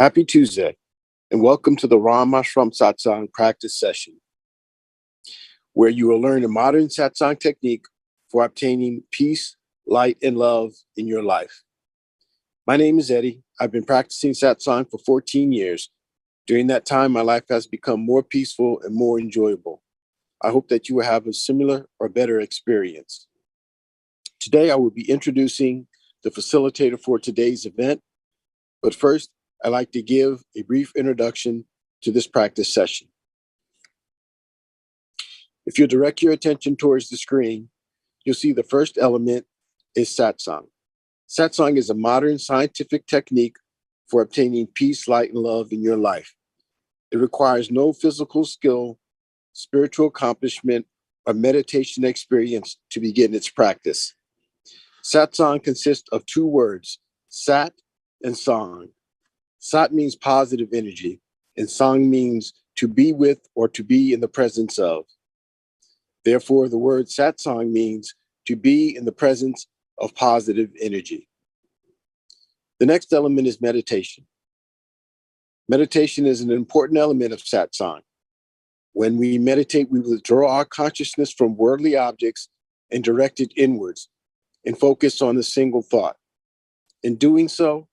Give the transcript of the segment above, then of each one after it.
Happy Tuesday, and welcome to the Ramashram Satsang practice session, where you will learn a modern Satsang technique for obtaining peace, light, and love in your life. My name is Eddie. I've been practicing Satsang for 14 years. During that time, my life has become more peaceful and more enjoyable. I hope that you will have a similar or better experience. Today, I will be introducing the facilitator for today's event, but first, I'd like to give a brief introduction to this practice session. If you direct your attention towards the screen, you'll see the first element is Satsang. Satsang is a modern scientific technique for obtaining peace, light, and love in your life. It requires no physical skill, spiritual accomplishment, or meditation experience to begin its practice. Satsang consists of two words, Sat and Sang. Sat means positive energy, and Sang means to be with or to be in the presence of. Therefore, the word Satsang means to be in the presence of positive energy. The next element is meditation. Meditation is an important element of Satsang. When we meditate, we withdraw our consciousness from worldly objects and direct it inwards and focus on a single thought. In doing so,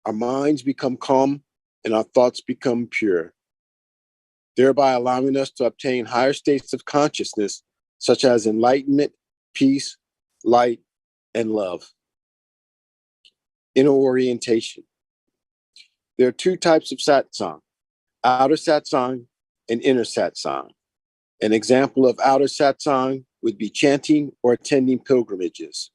our minds become calm and our thoughts become pure, thereby allowing us to obtain higher states of consciousness, such as enlightenment, peace, light, and love. Inner orientation. There are two types of Satsang, outer Satsang and inner Satsang. An example of outer Satsang would be chanting or attending pilgrimages.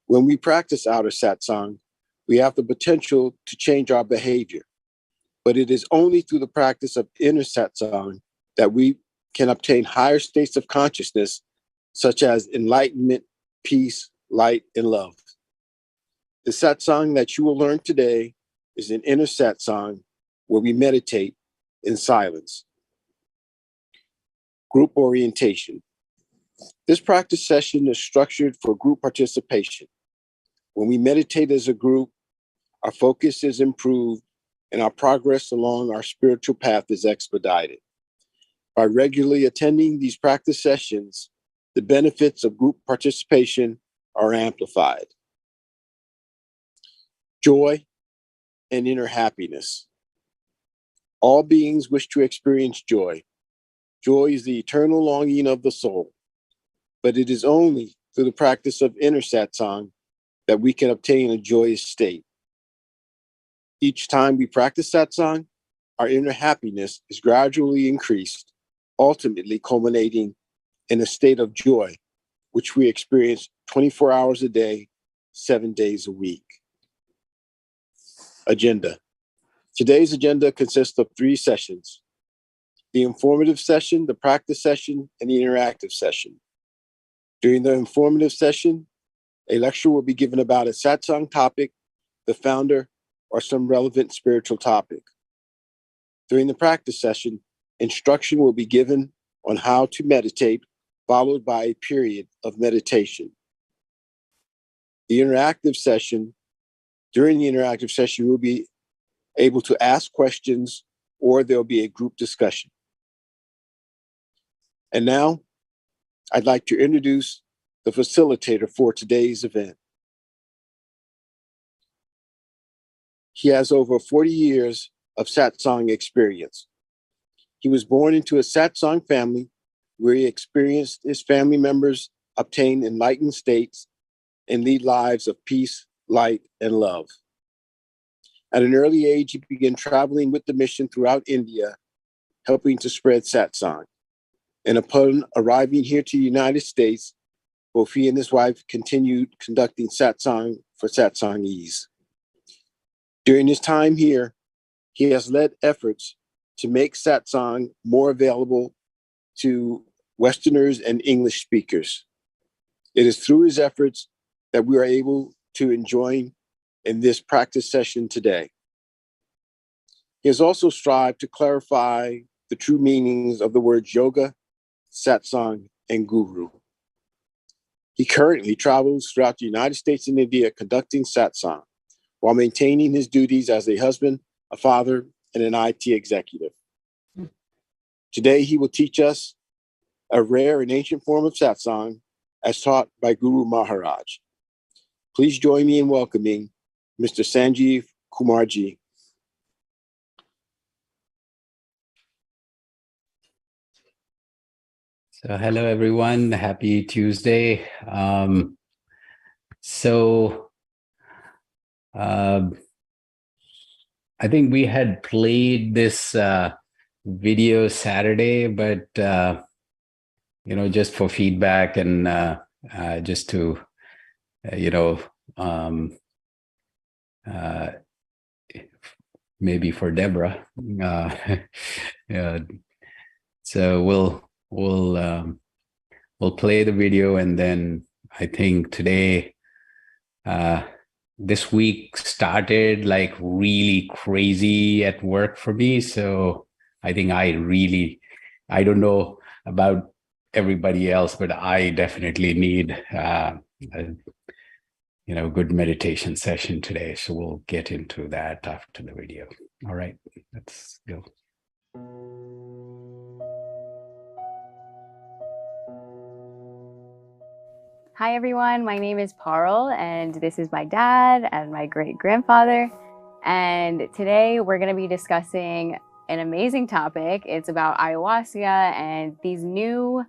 When we practice outer Satsang, we have the potential to change our behavior, but it is only through the practice of inner Satsang that we can obtain higher states of consciousness, such as enlightenment, peace, light, and love. The Satsang that you will learn today is an inner Satsang where we meditate in silence. Group orientation. This practice session is structured for group participation. When we meditate as a group, our focus is improved and our progress along our spiritual path is expedited. By regularly attending these practice sessions, the benefits of group participation are amplified. Joy and inner happiness. All beings wish to experience joy. Joy is the eternal longing of the soul, but it is only through the practice of inner Satsang that we can obtain a joyous state. Each time we practice Satsang, our inner happiness is gradually increased, ultimately culminating in a state of joy, which we experience 24 hours a day, 7 days a week. Agenda. Today's agenda consists of 3 sessions: the informative session, the practice session, and the interactive session. During the informative session, a lecture will be given about a Satsang topic, the founder, or some relevant spiritual topic. During the practice session, instruction will be given on how to meditate, followed by a period of meditation. During the interactive session, you'll be able to ask questions or there'll be a group discussion. And now, I'd like to introduce the facilitator for today's event. He has over 40 years of Satsang experience. He was born into a Satsang family where he experienced his family members obtain enlightened states and lead lives of peace, light, and love. At an early age, he began traveling with the mission throughout India, helping to spread Satsang. And upon arriving here to the United States, both he and his wife continued conducting Satsang for Satsang ease. During his time here, he has led efforts to make Satsang more available to Westerners and English speakers. It is through his efforts that we are able to enjoy in this practice session today. He has also strived to clarify the true meanings of the words yoga, Satsang, and guru. He currently travels throughout the United States and India conducting Satsang, while maintaining his duties as a husband, a father, and an IT executive. Today, he will teach us a rare and ancient form of satsang as taught by Guru Maharaj. Please join me in welcoming Mr. Sanjeev Kumarji. So hello, everyone. Happy Tuesday. I think we had played this video Saturday, but just for feedback and just to maybe for Deborah. Yeah. So we'll play the video, and then I think today, this week started like really crazy at work for me. So I think I don't know about everybody else, but I definitely need a good meditation session today. So we'll get into that after the video. All right, let's go. Hi everyone, my name is Parul and this is my dad and my great-grandfather. And today we're going to be discussing an amazing topic. It's about ayahuasca and these new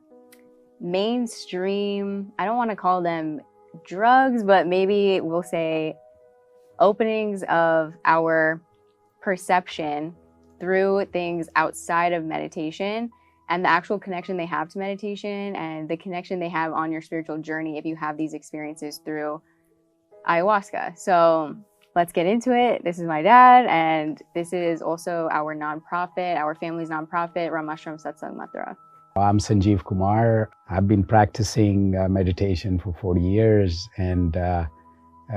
mainstream, I don't want to call them drugs, but maybe we'll say openings of our perception through things outside of meditation, and the actual connection they have to meditation and the connection they have on your spiritual journey if you have these experiences through ayahuasca. So let's get into it. This is my dad, and this is also our nonprofit, our family's nonprofit, Ramashram Satsang Matra. I'm Sanjeev Kumar. I've been practicing meditation for 40 years, and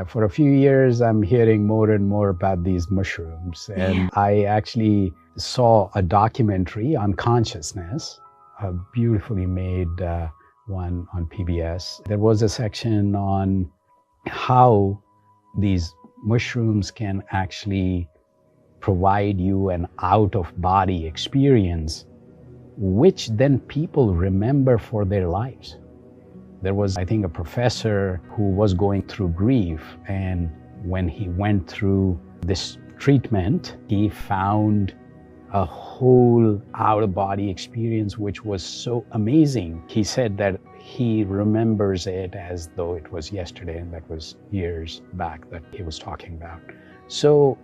for a few years, I'm hearing more and more about these mushrooms. And I actually saw a documentary on consciousness, a beautifully made one on PBS. There was a section on how these mushrooms can actually provide you an out-of-body experience, which then people remember for their lives. There was, I think, a professor who was going through grief, and when he went through this treatment, he found a whole out-of-body experience which was so amazing. He said that he remembers it as though it was yesterday, and that was years back that he was talking about. So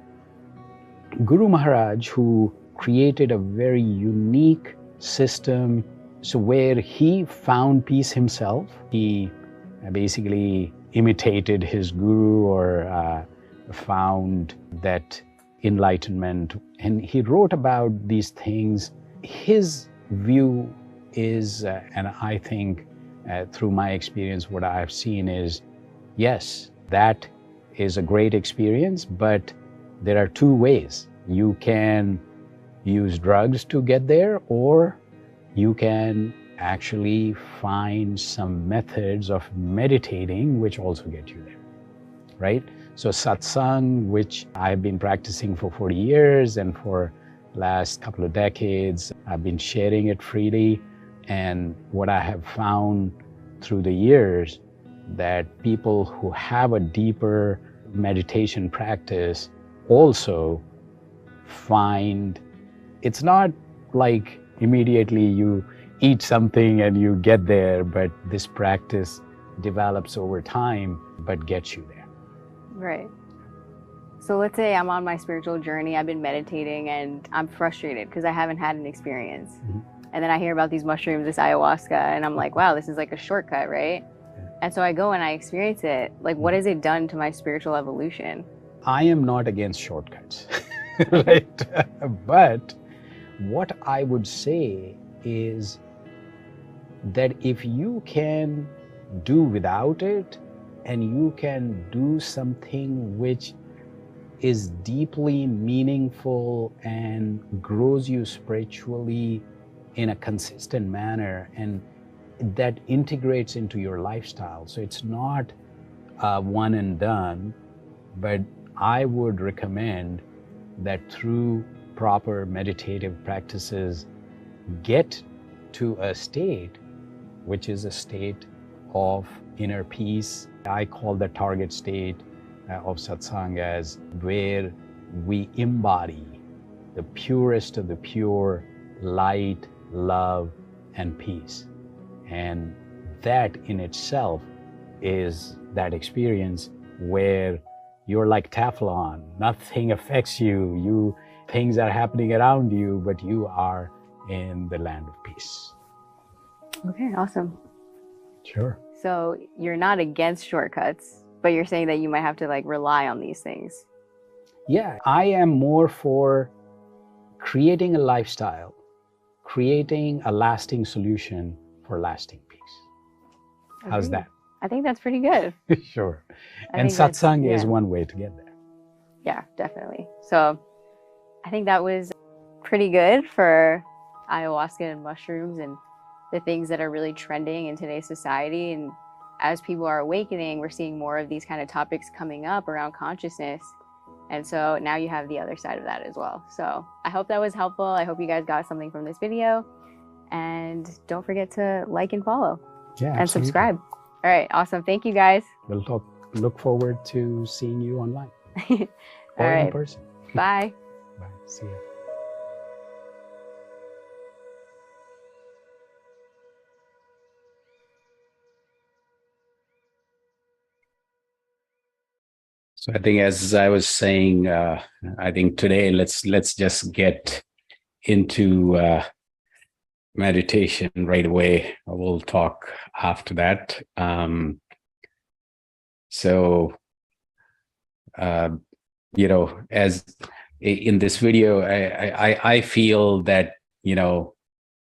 Guru Maharaj, who created a very unique system, so where he found peace himself, he basically imitated his guru or found that enlightenment, and he wrote about these things. His view is, and I think through my experience, what I've seen is, yes, that is a great experience, but there are two ways. You can use drugs to get there, or you can actually find some methods of meditating which also get you there, right? So satsang, which I've been practicing for 40 years, and for last couple of decades, I've been sharing it freely. And what I have found through the years, that people who have a deeper meditation practice also find it's not like immediately you eat something and you get there, but this practice develops over time but gets you there. Right. So let's say I'm on my spiritual journey, I've been meditating and I'm frustrated because I haven't had an experience. Mm-hmm. And then I hear about these mushrooms, this ayahuasca, and I'm like, wow, this is like a shortcut, right? Yeah. And so I go and I experience it. Like, what has it done to my spiritual evolution? I am not against shortcuts, right? But what I would say is that if you can do without it, and you can do something which is deeply meaningful and grows you spiritually in a consistent manner, and that integrates into your lifestyle. So it's not one and done, but I would recommend that through proper meditative practices get to a state which is a state of inner peace. I call the target state of satsang as where we embody the purest of the pure light, love, and peace. And that in itself is that experience where you're like Teflon. Nothing affects you. Things are happening around you, but you are in the land of peace. Okay, awesome. Sure. So you're not against shortcuts, but you're saying that you might have to like rely on these things. Yeah, I am more for creating a lifestyle, creating a lasting solution for lasting peace. How's that? I think that's pretty good. Sure. And satsang is one way to get there. Yeah, definitely. So I think that was pretty good for ayahuasca and mushrooms and the things that are really trending in today's society. And as people are awakening, we're seeing more of these kind of topics coming up around consciousness. And so now you have the other side of that as well. So I hope that was helpful. I hope you guys got something from this video. And don't forget to like and follow. Yeah, and absolutely. subscribe. All right, awesome. Thank you guys. We'll look forward to seeing you online All or right. in person. Bye. Bye. See ya. So I think, as I was saying, I think today let's just get into meditation right away. We'll talk after that. As in this video, I feel that,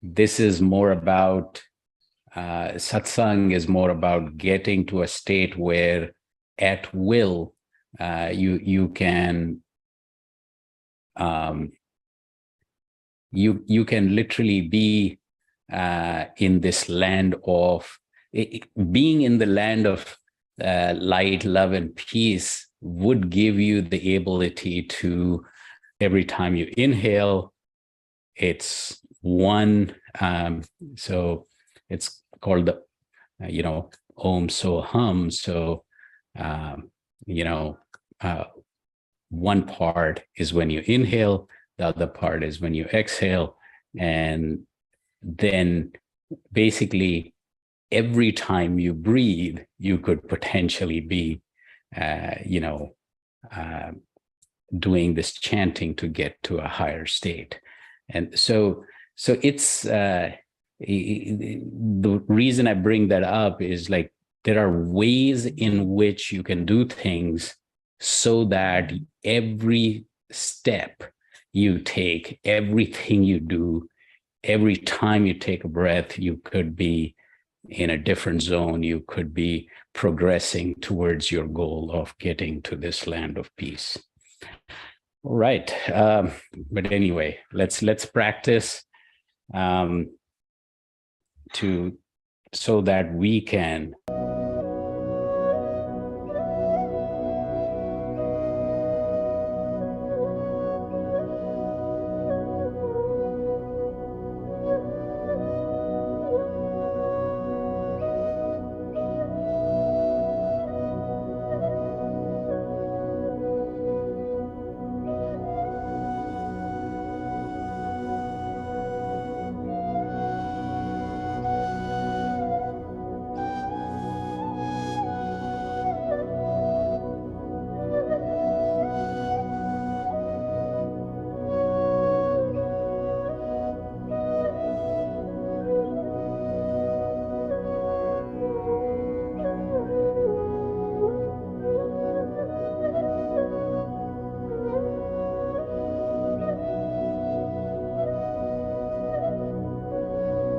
this is more about, satsang is more about getting to a state where at will, you can literally be in this land of being in the land of light, love, and peace would give you the ability to, every time you inhale, it's one. So it's called the, Om So Hum. So, one part is when you inhale, the other part is when you exhale. And then basically every time you breathe, you could potentially be, doing this chanting to get to a higher state. And so it's, the reason I bring that up is like, there are ways in which you can do things so that every step you take, everything you do, every time you take a breath, you could be in a different zone. You could be progressing towards your goal of getting to this land of peace. All right. But anyway, let's practice so that we can